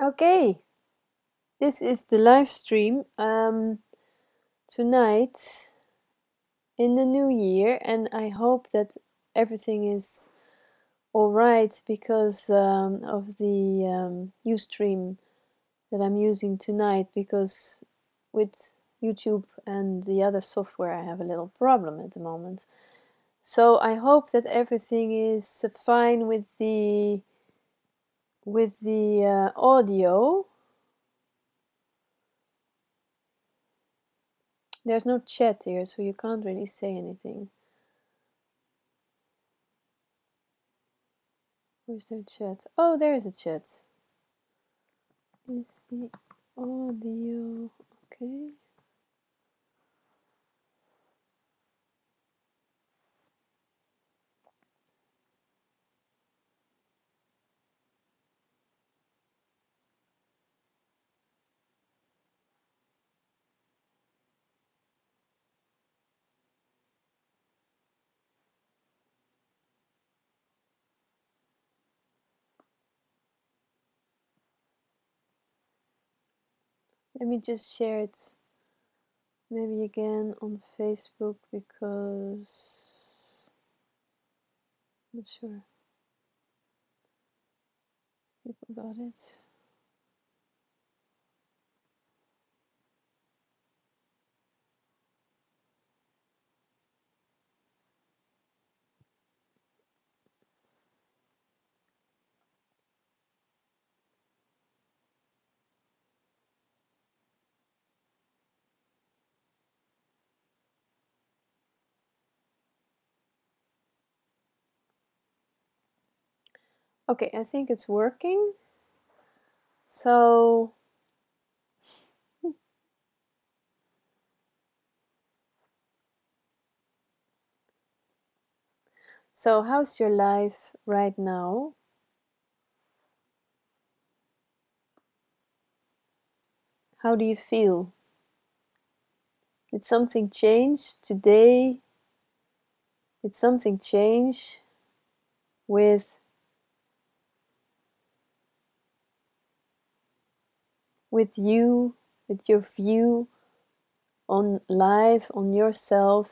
Okay, this is the live stream tonight in the new year, and I hope that everything is all right because of the Ustream that I'm using tonight, because with YouTube and the other software I have a little problem at the moment. So I hope that everything is fine with the audio. There's no chat here, so you can't really say anything. Where's there a chat? Oh, there is a chat. Is the audio okay? Let me just share it maybe again on Facebook, because I'm not sure people got it. Okay, I think it's working. So how's your life right now? How do you feel? Did something change today? Did something change with you, with your view on life, on yourself?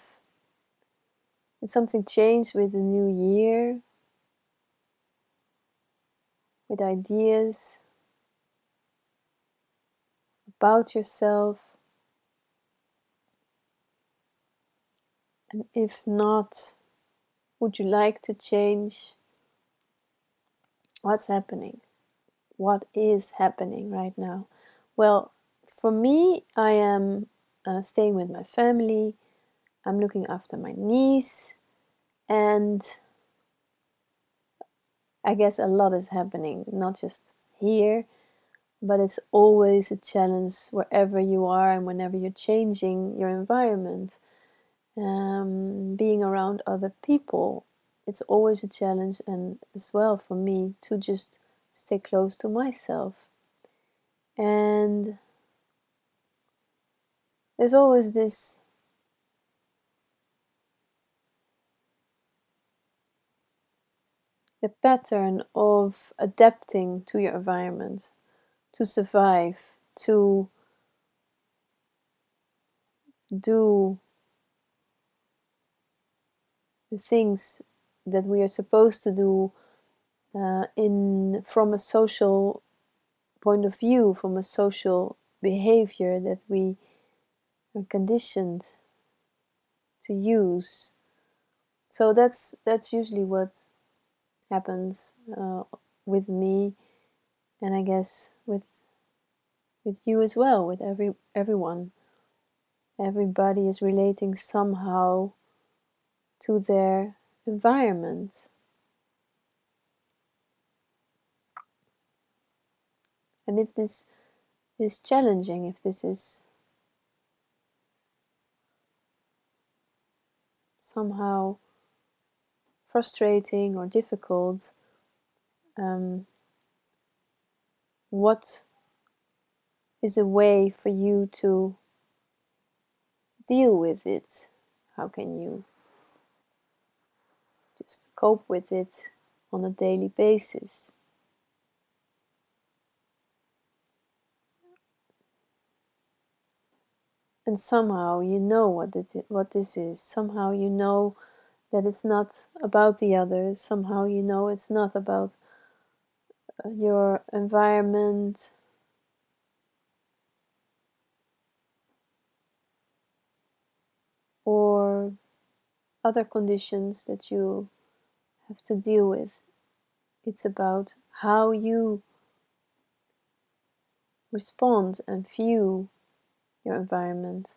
Did something change with the new year? With ideas about yourself? And if not, would you like to change? What's happening? What is happening right now? Well, for me, I am staying with my family. I'm looking after my niece, and I guess a lot is happening, not just here, but it's always a challenge wherever you are and whenever you're changing your environment. Being around other people, it's always a challenge, and as well for me to just stay close to myself. And there's always this the pattern of adapting to your environment, to survive, to do the things that we are supposed to do from a social point of view, from a social behavior that we are conditioned to use. So that's usually what happens with me, and I guess with you as well, with everyone. Everybody is relating somehow to their environment. And if this is challenging, if this is somehow frustrating or difficult, what is a way for you to deal with it? How can you just cope with it on a daily basis? And somehow you know what this is. Somehow you know that it's not about the others. Somehow you know it's not about your environment or other conditions that you have to deal with. It's about how you respond and view your environment.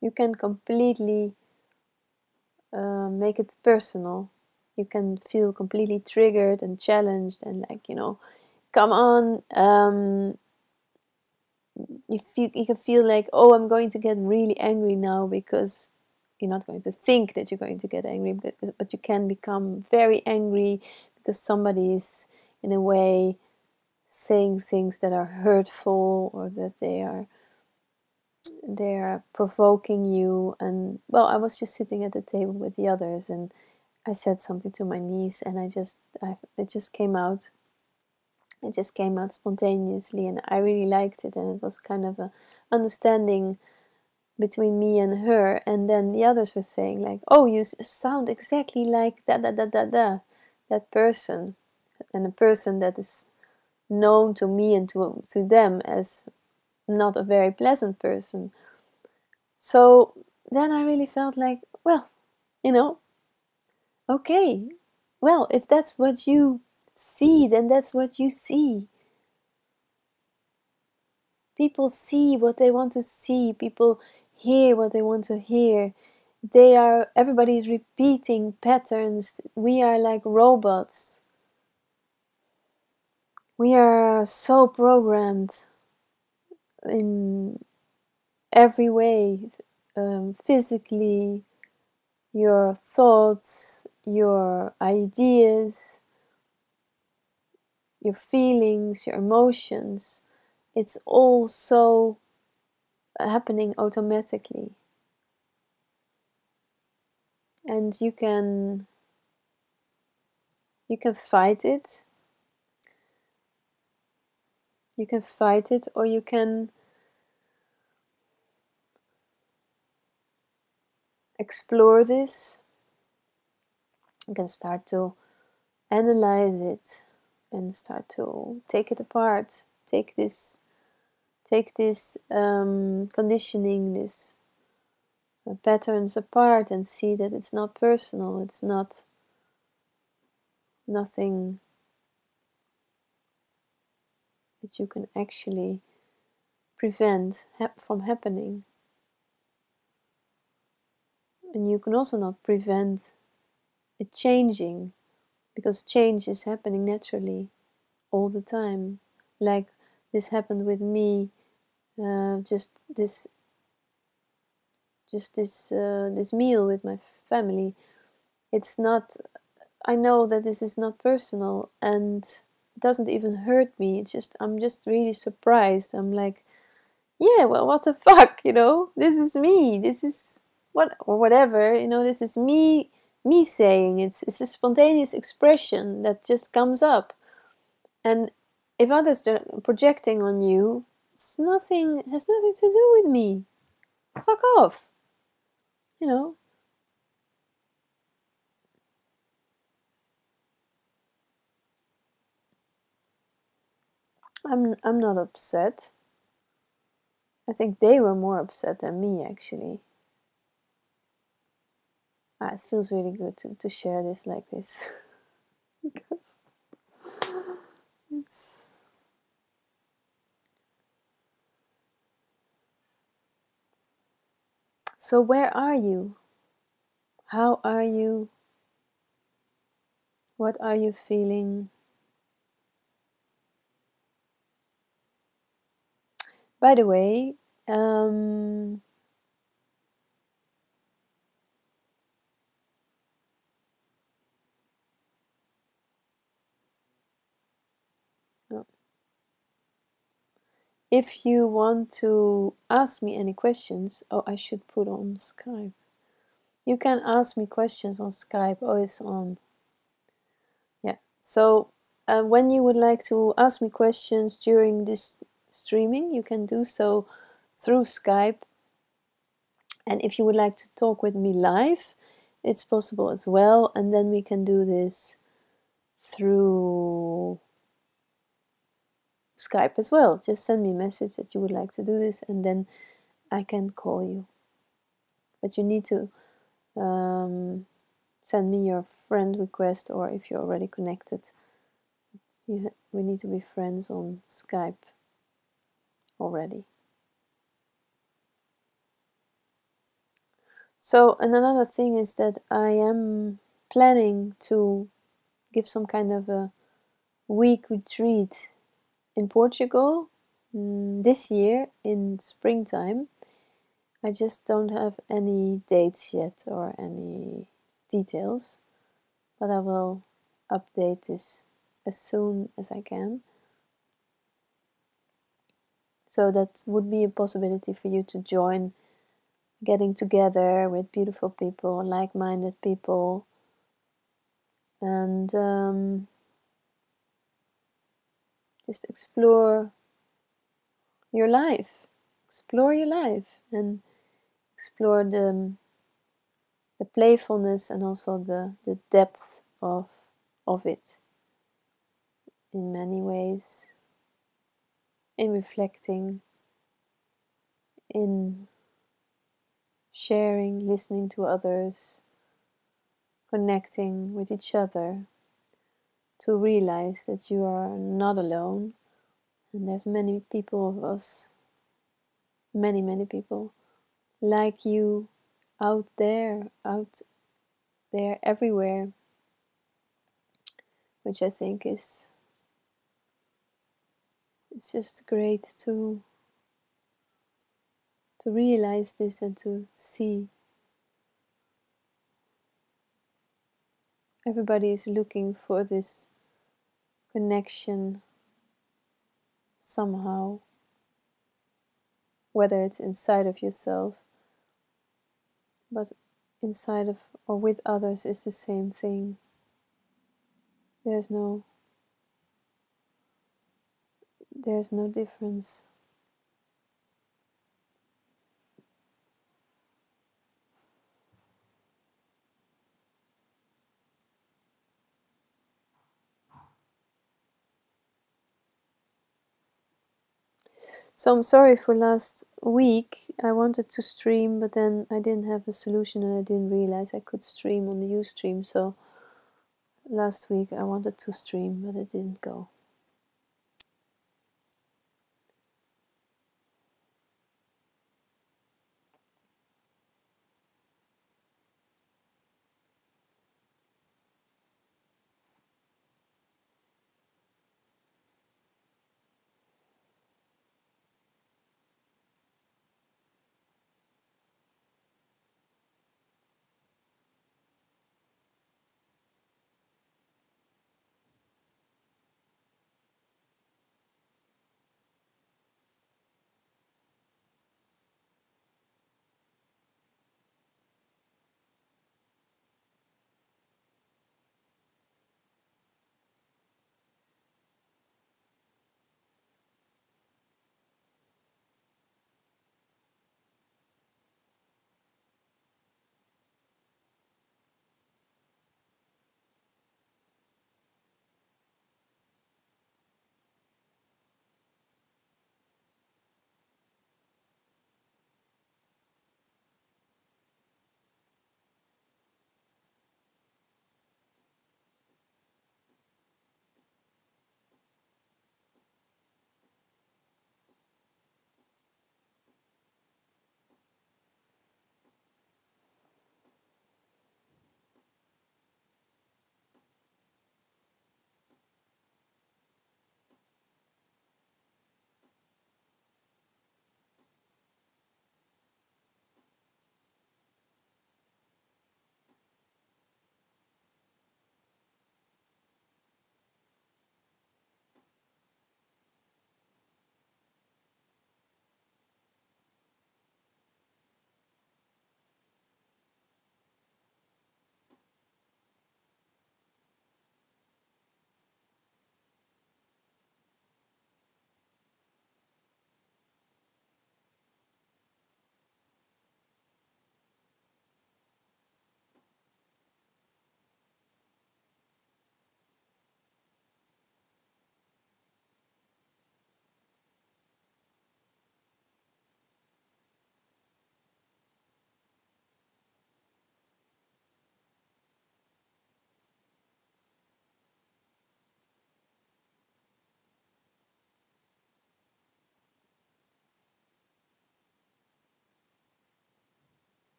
You can completely make it personal. You can feel completely triggered and challenged and like, come on. You can feel like, oh, I'm going to get really angry now, because you're not going to think that you're going to get angry, but you can become very angry because somebody is in a way saying things that are hurtful, or that they are provoking you. And well, I was just sitting at the table with the others, and I said something to my niece, and it just came out. It just came out spontaneously, and I really liked it. And it was kind of a understanding between me and her. And then the others were saying like, "Oh, you sound exactly like that person," and a person that is known to me and to them as not a very pleasant person. So then I really felt like, well, okay, well, if that's what you see, then that's what you see. People see what they want to see. People hear what they want to hear. Everybody's repeating patterns. We are like robots. We are so programmed in every way, physically, your thoughts, your ideas, your feelings, your emotions. It's all so happening automatically. And you can fight it. You can fight it, or you can explore this. You can start to analyze it and start to take it apart. Take this conditioning, this patterns apart, and see that it's not personal. It's nothing that you can actually prevent from happening. And you can also not prevent it changing, because change is happening naturally all the time. Like this happened with me, this meal with my family. It's not. I know that this is not personal, and it doesn't even hurt me. I'm just really surprised. I'm like, yeah, well, what the fuck, This is me. This is whatever, This is me saying. It's a spontaneous expression that just comes up. And if others are projecting on you, has nothing to do with me. Fuck off. You know. I'm not upset. I think they were more upset than me, actually. It feels really good to share this like this. Because it's... So where are you? How are you? What are you feeling? By the way, if you want to ask me any questions, I should put on Skype. You can ask me questions on Skype. Oh, it's on. Yeah. So when you would like to ask me questions during this streaming, you can do so through Skype. And if you would like to talk with me live, it's possible as well. And then we can do this through Skype as well. Just send me a message that you would like to do this, and then I can call you. But you need to send me your friend request, or if you're already connected, we need to be friends on Skype already. So, and another thing is that I am planning to give some kind of a week retreat in Portugal this year in springtime. I just don't have any dates yet or any details, but I will update this as soon as I can. So that would be a possibility for you to join, getting together with beautiful people, like-minded people, and just explore your life. Explore your life and explore the playfulness and also the depth of it in many ways, in reflecting, in sharing, listening to others, connecting with each other, to realize that you are not alone, and there's many people of us, many people like you out there everywhere, which I think is, it's just great to realize this and to see. Everybody is looking for this connection somehow, whether it's inside of yourself, but inside of or with others is the same thing. There's no difference. So I'm sorry for last week. I wanted to stream, but then I didn't have a solution and I didn't realize I could stream on the Ustream. So last week I wanted to stream, but it didn't go.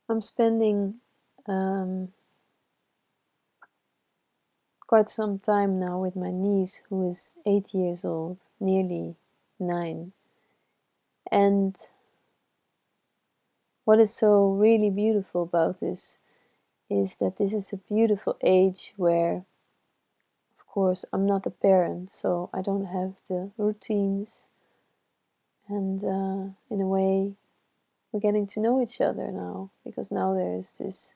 I'm spending quite some time now with my niece, who is 8 years old, nearly 9. And what is so really beautiful about this is that this is a beautiful age where, of course, I'm not a parent, so I don't have the routines, and in a way we're getting to know each other now, because now there's this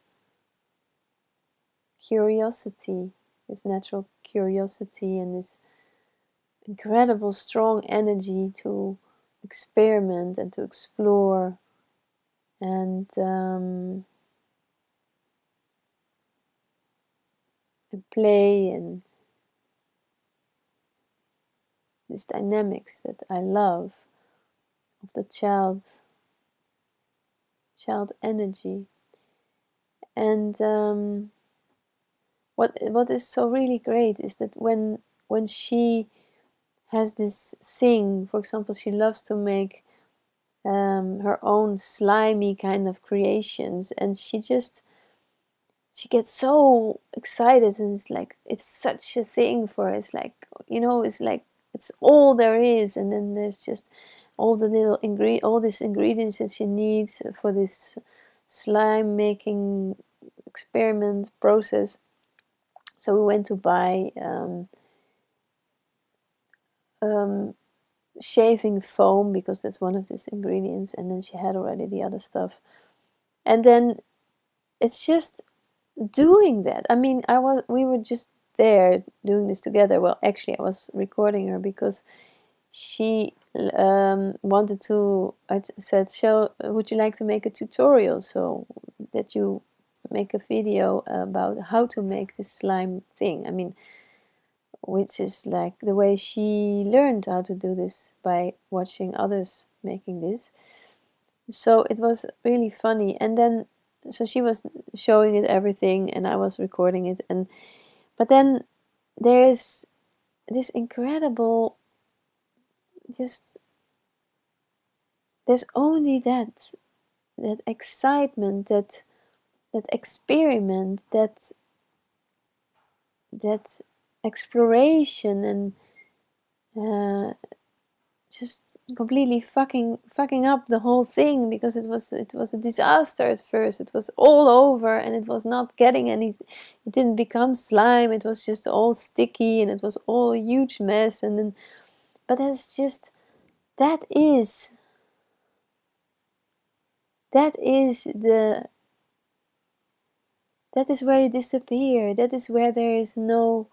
curiosity, this natural curiosity, and this incredible strong energy to experiment and to explore and play, and these dynamics that I love of the child energy. And what is so really great is that when she has this thing, for example, she loves to make her own slimy kind of creations, and she gets so excited, and it's like it's such a thing for her. It's like, it's like it's all there is, and then there's just all the little all these ingredients that she needs for this slime making experiment process. So we went to buy shaving foam, because that's one of these ingredients, and then she had already the other stuff, and then it's just doing that. I mean, we were just there doing this together. Well, actually I was recording her because she wanted to. I said, would you like to make a tutorial, so that you make a video about how to make this slime thing? I mean, which is like the way she learned how to do this, by watching others making this. So it was really funny. And then, so she was showing it everything, and I was recording it. But then there is this incredible, just, there's only that excitement, that experiment, that exploration, and just completely fucking up the whole thing, because it was a disaster at first. It was all over, and it was not getting any. It didn't become slime. It was just all sticky, and it was all a huge mess. And then, but that's just that is the that is where you disappear. That is where there is nothing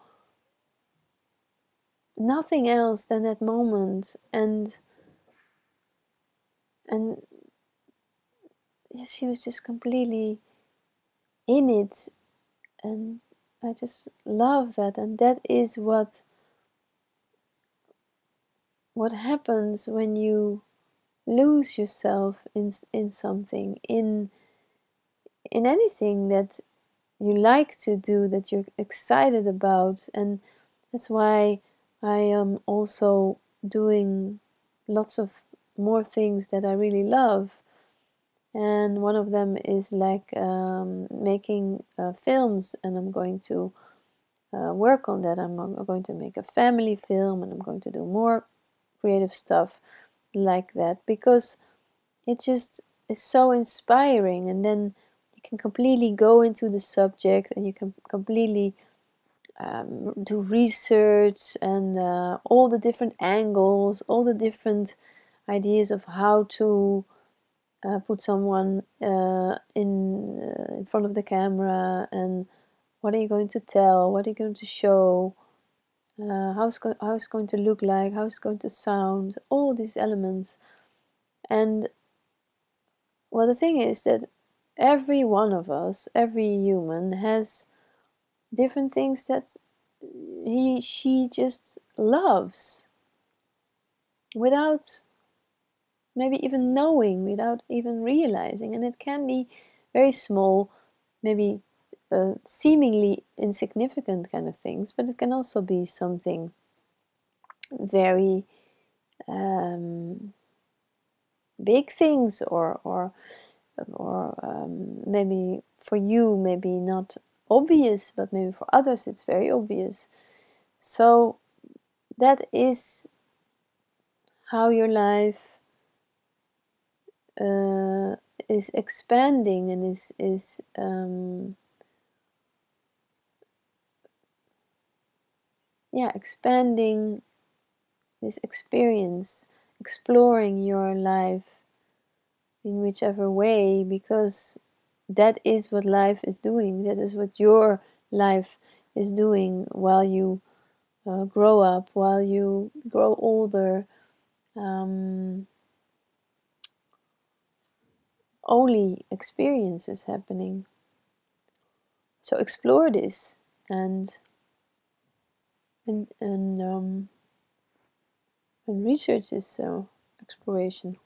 else than that moment. And yes, she was just completely in it, and I just love that. And that is what happens when you lose yourself in something, in anything that you like to do, that you're excited about. And that's why I am also doing lots of more things that I really love. And one of them is like making films, and I'm going to work on that. I'm going to make a family film, and I'm going to do more creative stuff like that, because it just is so inspiring. And then you can completely go into the subject, and you can completely do research, and all the different angles, all the different ideas of how to put someone in front of the camera, and what are you going to tell, what are you going to show, how it's going to look like, how it's going to sound, all these elements. And well, the thing is that every one of us, every human, has different things that she just loves, without maybe even knowing, without even realizing. And it can be very small, maybe seemingly insignificant kind of things, but it can also be something very big things, or or maybe for you, maybe not obvious, but maybe for others it's very obvious. So that is how your life is expanding and is expanding this experience, exploring your life in whichever way, because that is what life is doing. That is what your life is doing while you grow up, while you grow older. Only experience is happening. So explore this and and and, um, and research this exploration.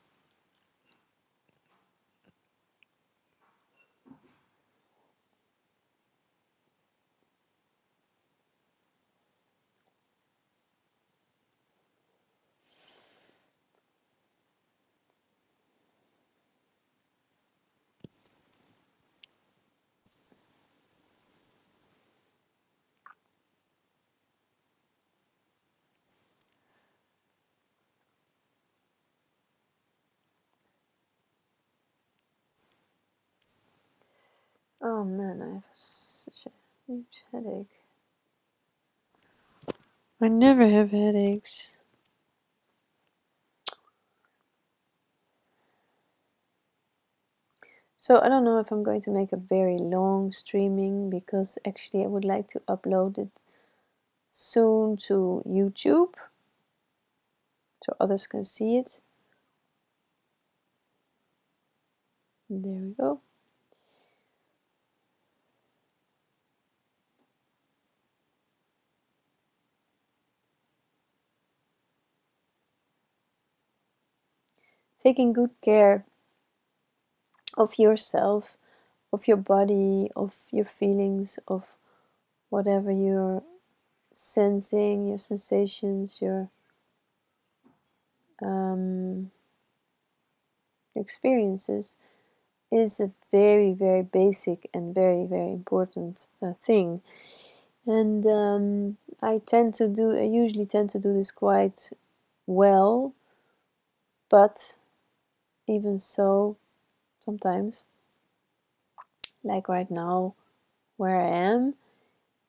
Oh man, I have such a huge headache. I never have headaches. So I don't know if I'm going to make a very long streaming, because actually I would like to upload it soon to YouTube so others can see it. And there we go. Taking good care of yourself, of your body, of your feelings, of whatever you're sensing, your sensations, your experiences, is a very, very basic and very, very important thing. And I usually tend to do this quite well, but even so, sometimes, like right now, where I am,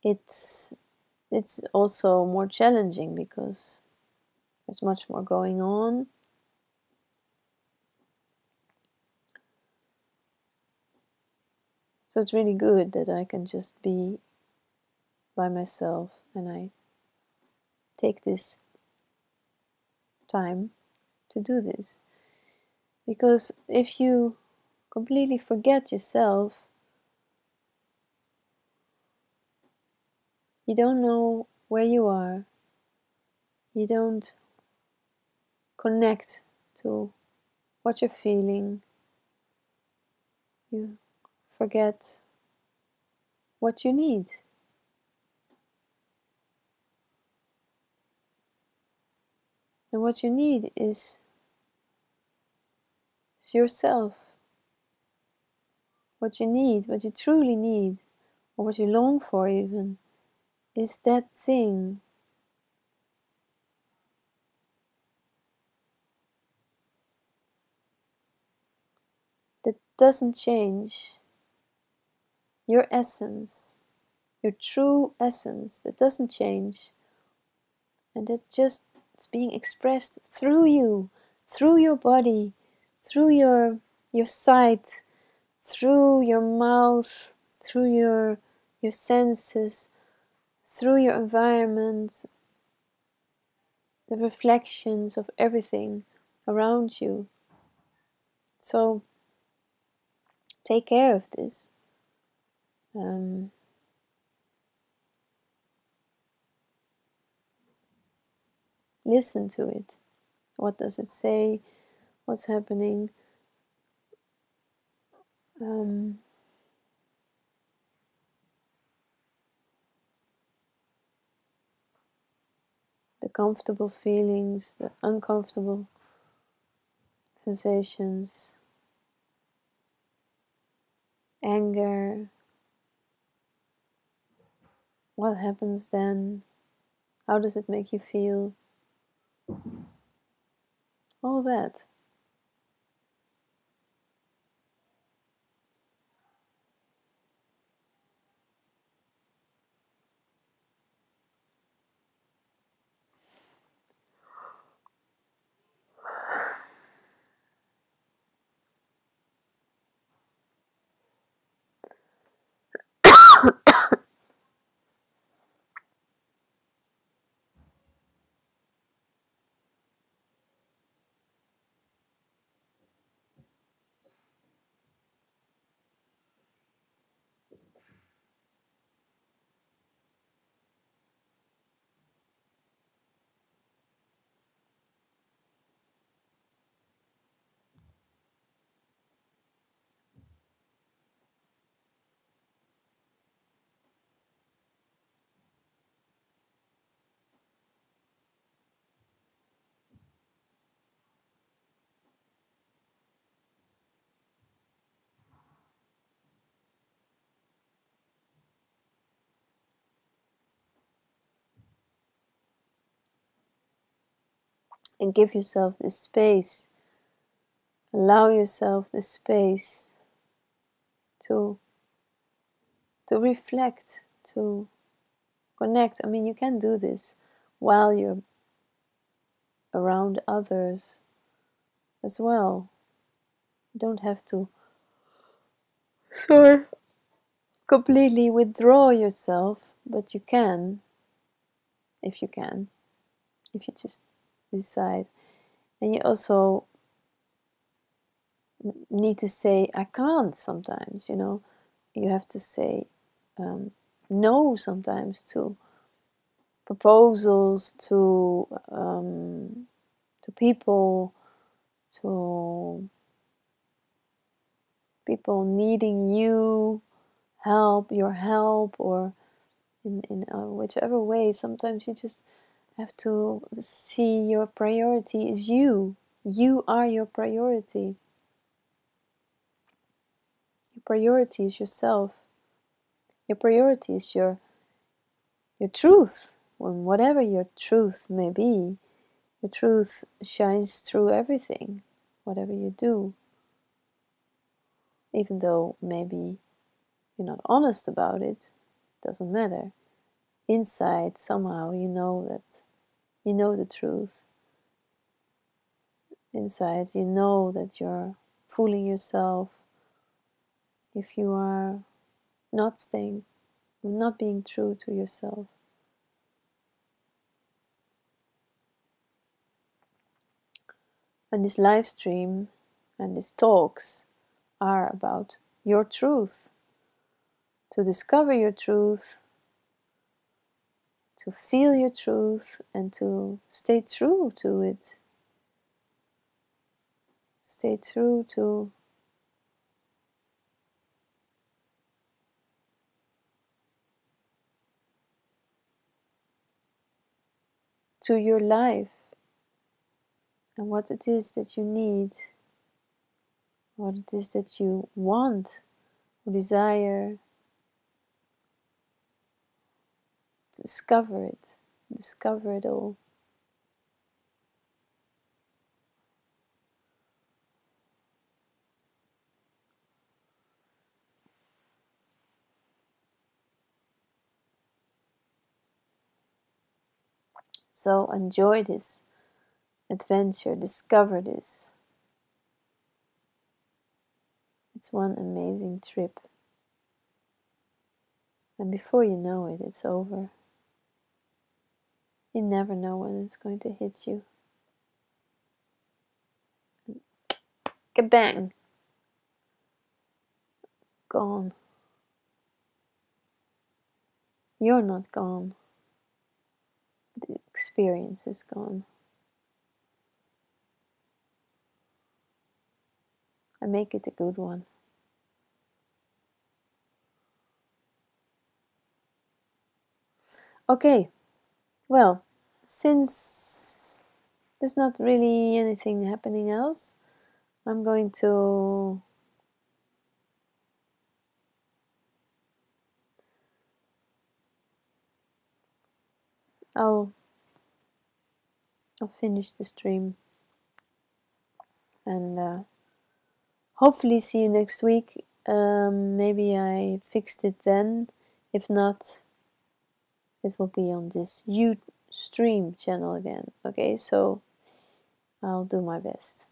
it's also more challenging because there's much more going on. So it's really good that I can just be by myself and I take this time to do this. Because if you completely forget yourself, you don't know where you are, you don't connect to what you're feeling, you forget what you need. And what you need is yourself. What you need, what you truly need, or what you long for even, is that thing that doesn't change. Your essence, your true essence that doesn't change, and that just is being expressed through you, through your body, through your sight, through your mouth, through your senses, through your environment, the reflections of everything around you. So take care of this. Listen to it. What does it say? What's happening? The comfortable feelings, the uncomfortable sensations. anger, what happens then? How does it make you feel? All that. And give yourself this space. Allow yourself the space to reflect, to connect. I mean, you can do this while you're around others as well. You don't have to completely withdraw yourself, but you can, if you can, if you just decide. And you also need to say, I can't sometimes, you know. You have to say no sometimes to proposals, to people, to people needing you, your help, or in whichever way. Sometimes you just have to see your priority is you. You are your priority. Your priority is yourself. Your priority is your truth. When whatever your truth may be, your truth shines through everything, whatever you do. Even though maybe you're not honest about it, doesn't matter. Inside, somehow, you know that you know the truth. Inside, you know that you're fooling yourself if you are not being true to yourself. And this live stream and these talks are about your truth. To discover your truth, to feel your truth, and to stay true to it. Stay true to your life and what it is that you need, what it is that you want or desire. Discover it all. So enjoy this adventure, discover this. It's one amazing trip. And before you know it, it's over. You never know when it's going to hit you. Kabang! Gone. You're not gone. The experience is gone. And make it a good one. Okay, well, since there's not really anything happening else, I'm going to I'll finish the stream and hopefully see you next week. Maybe I fixed it then. If not, it will be on this Ustream channel again. Okay, so I'll do my best.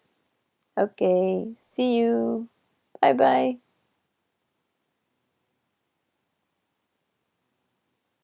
Okay, see you. Bye bye.